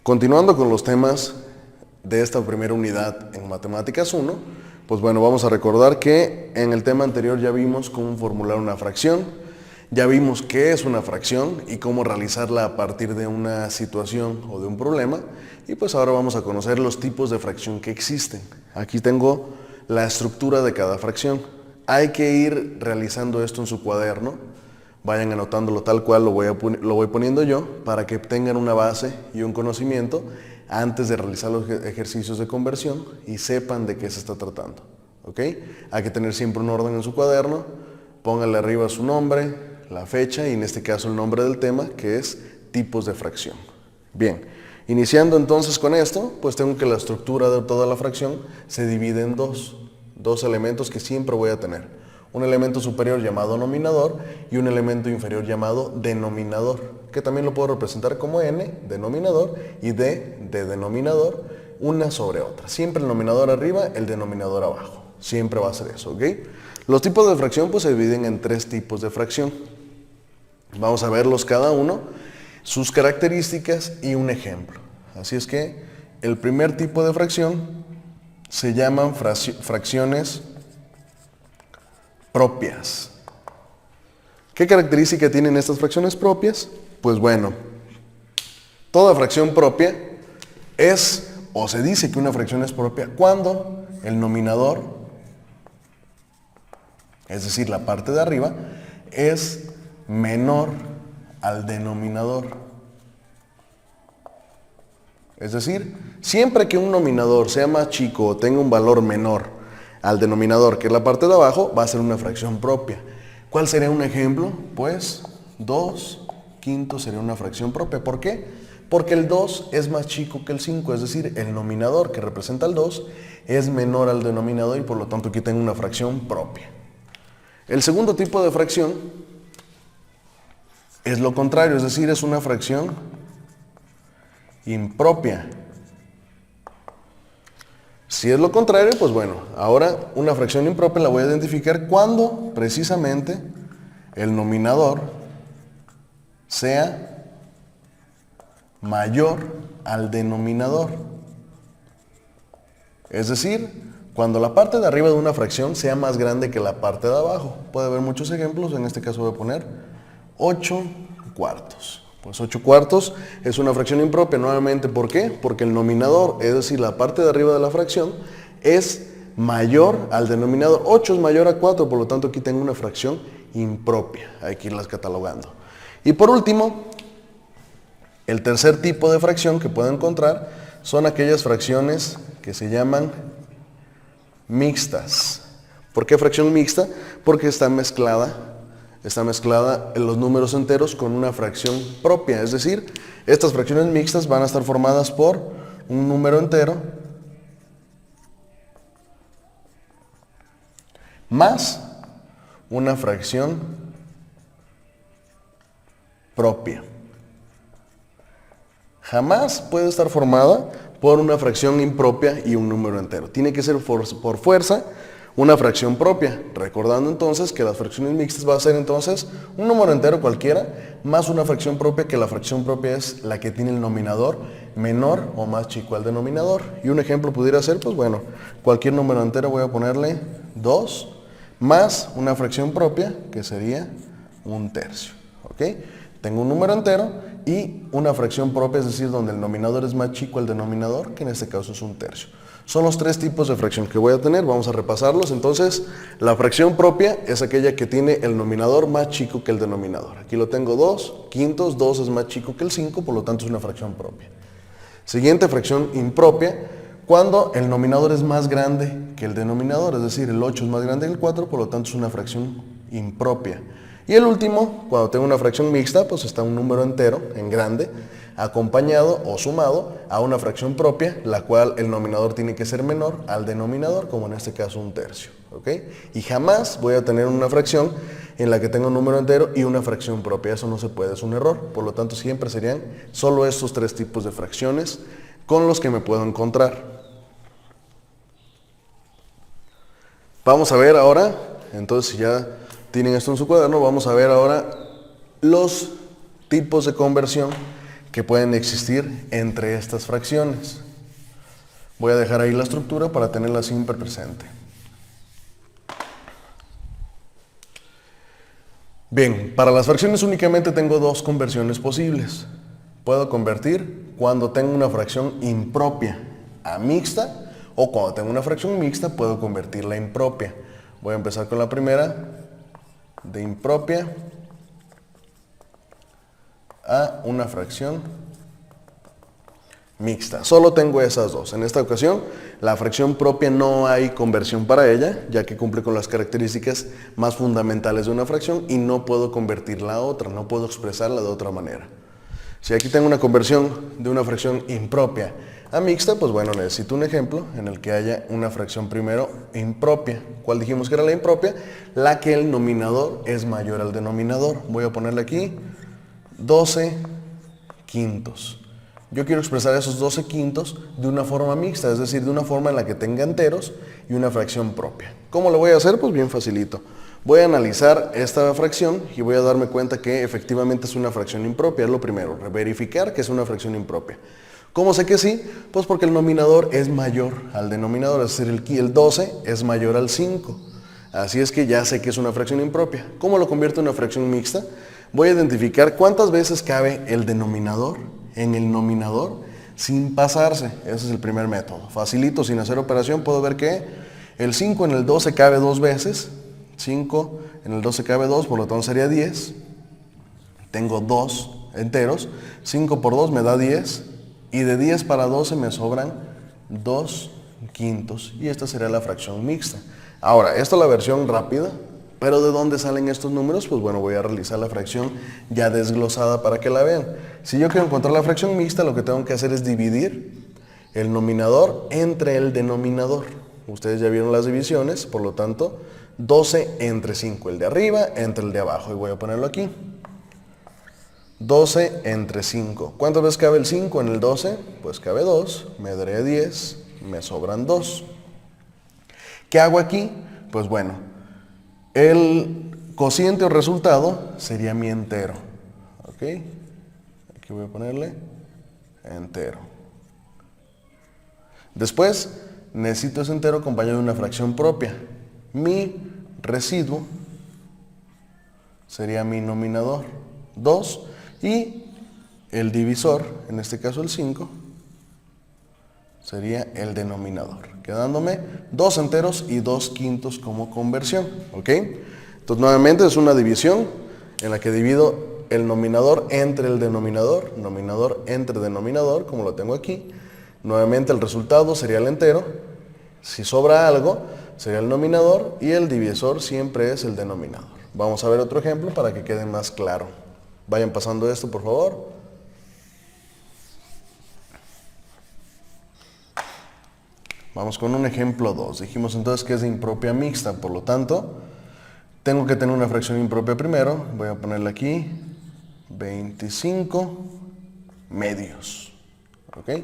Continuando con los temas de esta primera unidad en Matemáticas 1, pues bueno, vamos a recordar que en el tema anterior ya vimos cómo formular una fracción, ya vimos qué es una fracción y cómo realizarla a partir de una situación o de un problema, y pues ahora vamos a conocer los tipos de fracción que existen. Aquí tengo la estructura de cada fracción. Hay que ir realizando esto en su cuaderno. Vayan anotándolo tal cual lo voy poniendo yo para que tengan una base y un conocimiento antes de realizar los ejercicios de conversión y sepan de qué se está tratando. ¿Ok? Hay que tener siempre un orden en su cuaderno. Pónganle arriba su nombre, la fecha y en este caso el nombre del tema, que es tipos de fracción. Bien, iniciando entonces con esto, pues tengo que la estructura de toda la fracción se divide en dos elementos que siempre voy a tener. Un elemento superior llamado nominador y un elemento inferior llamado denominador, que también lo puedo representar como n, denominador, y d, de denominador, una sobre otra. Siempre el nominador arriba, el denominador abajo. Siempre va a ser eso, ¿ok? Los tipos de fracción pues se dividen en tres tipos de fracción. Vamos a verlos cada uno, sus características y un ejemplo. Así es que el primer tipo de fracción se llaman fracciones propias. ¿Qué característica tienen estas fracciones propias? Pues bueno, toda fracción propia es, o se dice que una fracción es propia, cuando el nominador, es decir, la parte de arriba, es menor al denominador. Es decir, siempre que un nominador sea más chico o tenga un valor menor al denominador, que es la parte de abajo, va a ser una fracción propia. ¿Cuál sería un ejemplo? Pues 2 quintos sería una fracción propia. ¿Por qué? Porque el 2 es más chico que el 5, es decir, el nominador que representa el 2 es menor al denominador y por lo tanto aquí tengo una fracción propia. El segundo tipo de fracción es lo contrario, es decir, es una fracción impropia. Si es lo contrario, pues bueno, ahora una fracción impropia la voy a identificar cuando precisamente el nominador sea mayor al denominador. Es decir, cuando la parte de arriba de una fracción sea más grande que la parte de abajo. Puede haber muchos ejemplos, en este caso voy a poner 8 cuartos. Pues 8 cuartos es una fracción impropia nuevamente. ¿Por qué? Porque el nominador, es decir, la parte de arriba de la fracción, es mayor al denominador. 8 es mayor a 4, por lo tanto aquí tengo una fracción impropia. Hay que irlas catalogando. Y por último, el tercer tipo de fracción que puedo encontrar son aquellas fracciones que se llaman mixtas. ¿Por qué fracción mixta? Porque está mezclada en los números enteros con una fracción propia, es decir, estas fracciones mixtas van a estar formadas por un número entero más una fracción propia. Jamás puede estar formada por una fracción impropia y un número entero. Tiene que ser por fuerza una fracción propia, recordando entonces que las fracciones mixtas va a ser entonces un número entero cualquiera más una fracción propia, que la fracción propia es la que tiene el nominador menor o más chico al denominador. Y un ejemplo pudiera ser, pues bueno, cualquier número entero voy a ponerle 2 más una fracción propia que sería un tercio. ¿Ok? Tengo un número entero y una fracción propia, es decir, donde el nominador es más chico al denominador, que en este caso es un tercio. Son los tres tipos de fracción que voy a tener, vamos a repasarlos. Entonces, la fracción propia es aquella que tiene el nominador más chico que el denominador. Aquí lo tengo 2 quintos, 2 es más chico que el 5, por lo tanto es una fracción propia. Siguiente, fracción impropia, cuando el nominador es más grande que el denominador, es decir, el 8 es más grande que el 4, por lo tanto es una fracción impropia. Y el último, cuando tengo una fracción mixta, pues está un número entero en grande, acompañado o sumado a una fracción propia, la cual el nominador tiene que ser menor al denominador, como en este caso un tercio. ¿Ok? Y jamás voy a tener una fracción en la que tengo un número entero y una fracción propia. Eso no se puede, es un error. Por lo tanto, siempre serían solo estos tres tipos de fracciones con los que me puedo encontrar. Vamos a ver ahora, entonces si ya tienen esto en su cuaderno, vamos a ver ahora los tipos de conversión que pueden existir entre estas fracciones. Voy a dejar ahí la estructura para tenerla siempre presente. Bien, para las fracciones únicamente tengo dos conversiones posibles. Puedo convertir cuando tengo una fracción impropia a mixta, o cuando tengo una fracción mixta puedo convertirla a impropia. Voy a empezar con la primera, de impropia a una fracción mixta. Solo tengo esas dos. En esta ocasión, la fracción propia no hay conversión para ella, ya que cumple con las características más fundamentales de una fracción y no puedo convertirla a otra, no puedo expresarla de otra manera. Si aquí tengo una conversión de una fracción impropia a mixta, pues bueno, necesito un ejemplo en el que haya una fracción primero impropia. ¿Cuál dijimos que era la impropia? La que el nominador es mayor al denominador. Voy a ponerle aquí 12 quintos. Yo quiero expresar esos 12 quintos de una forma mixta, es decir, de una forma en la que tenga enteros y una fracción propia. ¿Cómo lo voy a hacer? Pues bien facilito. Voy a analizar esta fracción y voy a darme cuenta que efectivamente es una fracción impropia. Es lo primero, verificar que es una fracción impropia. ¿Cómo sé que sí? Pues porque el nominador es mayor al denominador, es decir, el 12 es mayor al 5. Así es que ya sé que es una fracción impropia. ¿Cómo lo convierto en una fracción mixta? Voy a identificar cuántas veces cabe el denominador en el nominador sin pasarse. Ese es el primer método. Facilito, sin hacer operación, puedo ver que el 5 en el 12 cabe 2 veces. 5 en el 12 cabe 2, por lo tanto sería 10. Tengo 2 enteros. 5 por 2 me da 10. Y de 10 para 12 me sobran 2 quintos. Y esta sería la fracción mixta. Ahora, esta es la versión rápida. Pero ¿de dónde salen estos números? Pues bueno, voy a realizar la fracción ya desglosada para que la vean. Si yo quiero encontrar la fracción mixta, lo que tengo que hacer es dividir el nominador entre el denominador. Ustedes ya vieron las divisiones, por lo tanto, 12 entre 5, el de arriba entre el de abajo. Y voy a ponerlo aquí. 12 entre 5. ¿Cuántas veces cabe el 5 en el 12? Pues cabe 2, me daré 10, me sobran 2. ¿Qué hago aquí? Pues bueno, el cociente o resultado sería mi entero. ¿Ok? Aquí voy a ponerle entero. Después, necesito ese entero acompañado de una fracción propia. Mi residuo sería mi nominador, 2, y el divisor, en este caso el 5, sería el denominador, quedándome 2 enteros y 2 quintos como conversión. ¿Ok? Entonces nuevamente es una división en la que divido el nominador entre el denominador, nominador entre denominador, como lo tengo aquí. Nuevamente el resultado sería el entero. Si sobra algo, sería el nominador y el divisor siempre es el denominador. Vamos a ver otro ejemplo para que quede más claro. Vayan pasando esto, por favor. Vamos con un ejemplo 2. Dijimos entonces que es de impropia mixta, por lo tanto, tengo que tener una fracción impropia primero. Voy a ponerle aquí 25 medios. ¿Ok?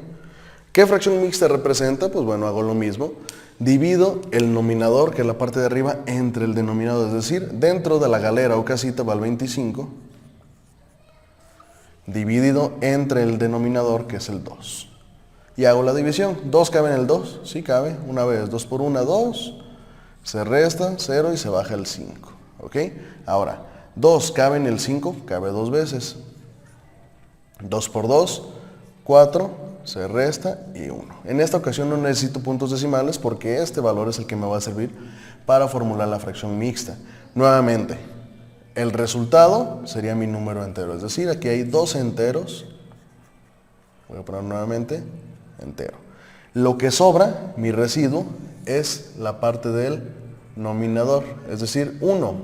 ¿Qué fracción mixta representa? Pues bueno, hago lo mismo. Divido el nominador, que es la parte de arriba, entre el denominador. Es decir, dentro de la galera o casita va el 25, dividido entre el denominador, que es el 2. Y hago la división. 2 cabe en el 2, sí cabe. Una vez, 2 por 1, 2. Se resta 0 y se baja el 5. ¿Ok? Ahora, 2 cabe en el 5, cabe 2 veces. 2 por 2, 4, se resta y 1. En esta ocasión no necesito puntos decimales porque este valor es el que me va a servir para formular la fracción mixta. Nuevamente, el resultado sería mi número entero. Es decir, aquí hay 2 enteros. Voy a poner nuevamente entero. Lo que sobra, mi residuo, es la parte del nominador, es decir, 1.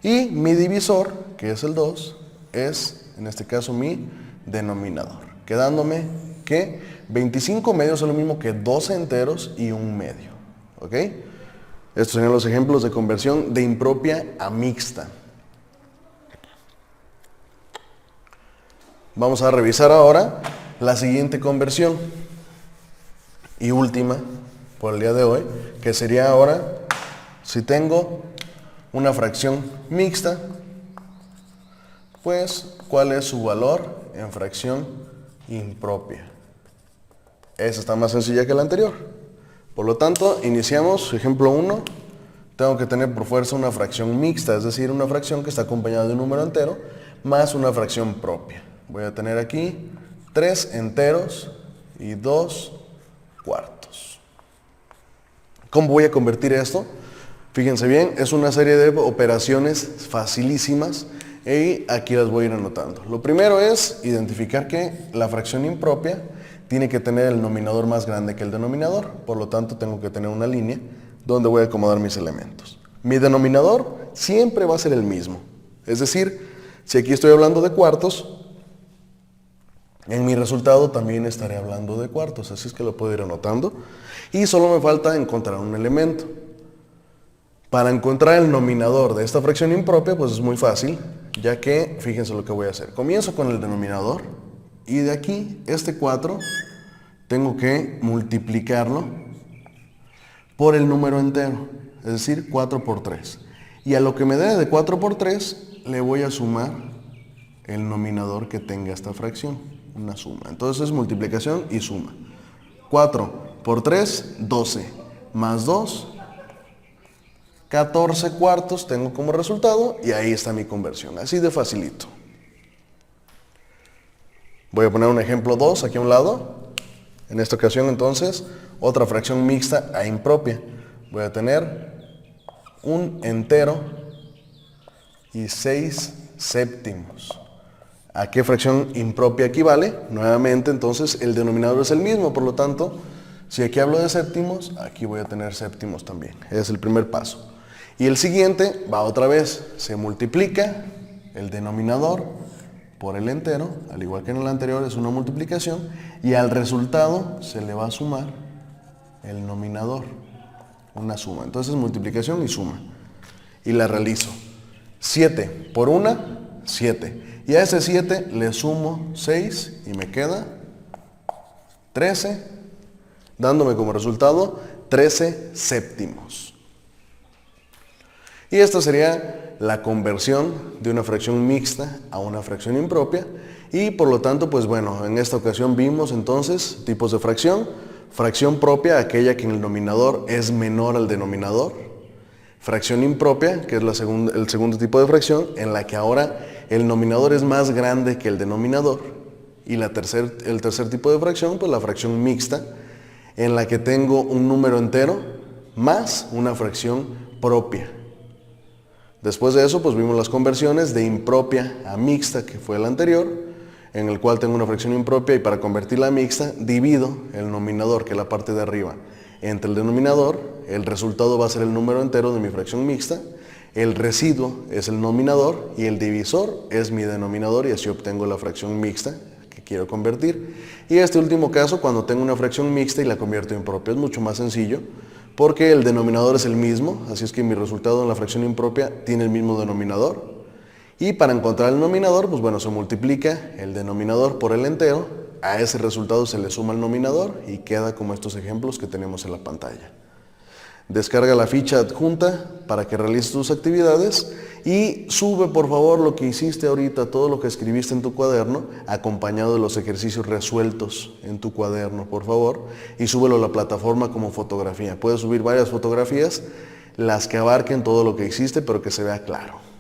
Y mi divisor, que es el 2, es, en este caso, mi denominador. Quedándome que 25 medios es lo mismo que 12 enteros y 1 medio. ¿Ok? Estos serían los ejemplos de conversión de impropia a mixta. Vamos a revisar ahora la siguiente conversión y última por el día de hoy, que sería ahora, si tengo una fracción mixta pues, ¿cuál es su valor en fracción impropia? Esa está más sencilla que la anterior. Por lo tanto, iniciamos, ejemplo 1, tengo que tener por fuerza una fracción mixta, es decir, una fracción que está acompañada de un número entero más una fracción propia. Voy a tener aquí 3 enteros y 2 cuartos. ¿Cómo voy a convertir esto? Fíjense bien, es una serie de operaciones facilísimas y aquí las voy a ir anotando. Lo primero es identificar que la fracción impropia tiene que tener el nominador más grande que el denominador, por lo tanto tengo que tener una línea donde voy a acomodar mis elementos. Mi denominador siempre va a ser el mismo, es decir, si aquí estoy hablando de cuartos, en mi resultado también estaré hablando de cuartos, así es que lo puedo ir anotando. Y solo me falta encontrar un elemento. Para encontrar el nominador de esta fracción impropia, pues es muy fácil, ya que, fíjense lo que voy a hacer. Comienzo con el denominador y de aquí, este 4, tengo que multiplicarlo por el número entero, es decir, 4 por 3. Y a lo que me dé de 4 por 3, le voy a sumar el nominador que tenga esta fracción, una suma. Entonces es multiplicación y suma. 4 por 3, 12, más 2, 14 cuartos tengo como resultado y ahí está mi conversión, así de facilito. Voy a poner un ejemplo 2 aquí a un lado. En esta ocasión entonces, otra fracción mixta a impropia. Voy a tener un entero y 6 séptimos. ¿A qué fracción impropia equivale? Nuevamente entonces el denominador es el mismo, por lo tanto, si aquí hablo de séptimos, aquí voy a tener séptimos también. Ese es el primer paso. Y el siguiente va otra vez, se multiplica el denominador por el entero, al igual que en el anterior es una multiplicación, y al resultado se le va a sumar el nominador, una suma. Entonces multiplicación y suma. Y la realizo. 7 por 1, 7. Y a ese 7 le sumo 6 y me queda 13, dándome como resultado 13 séptimos. Y esta sería la conversión de una fracción mixta a una fracción impropia. Y por lo tanto, pues bueno, en esta ocasión vimos entonces tipos de fracción. Fracción propia, aquella que en el nominador es menor al denominador. Fracción impropia, que es el segundo tipo de fracción, en la que ahora el nominador es más grande que el denominador. Y el tercer tipo de fracción, pues la fracción mixta, en la que tengo un número entero más una fracción propia. Después de eso, pues vimos las conversiones de impropia a mixta, que fue el anterior, en el cual tengo una fracción impropia y para convertirla a mixta, divido el nominador, que es la parte de arriba, entre el denominador. El resultado va a ser el número entero de mi fracción mixta, el residuo es el nominador y el divisor es mi denominador y así obtengo la fracción mixta que quiero convertir. Y este último caso, cuando tengo una fracción mixta y la convierto en impropia, es mucho más sencillo, porque el denominador es el mismo, así es que mi resultado en la fracción impropia tiene el mismo denominador. Y para encontrar el nominador, pues bueno, se multiplica el denominador por el entero, a ese resultado se le suma el nominador y queda como estos ejemplos que tenemos en la pantalla. Descarga la ficha adjunta para que realices tus actividades y sube por favor lo que hiciste ahorita, todo lo que escribiste en tu cuaderno, acompañado de los ejercicios resueltos en tu cuaderno, por favor, y súbelo a la plataforma como fotografía. Puedes subir varias fotografías, las que abarquen todo lo que hiciste, pero que se vea claro.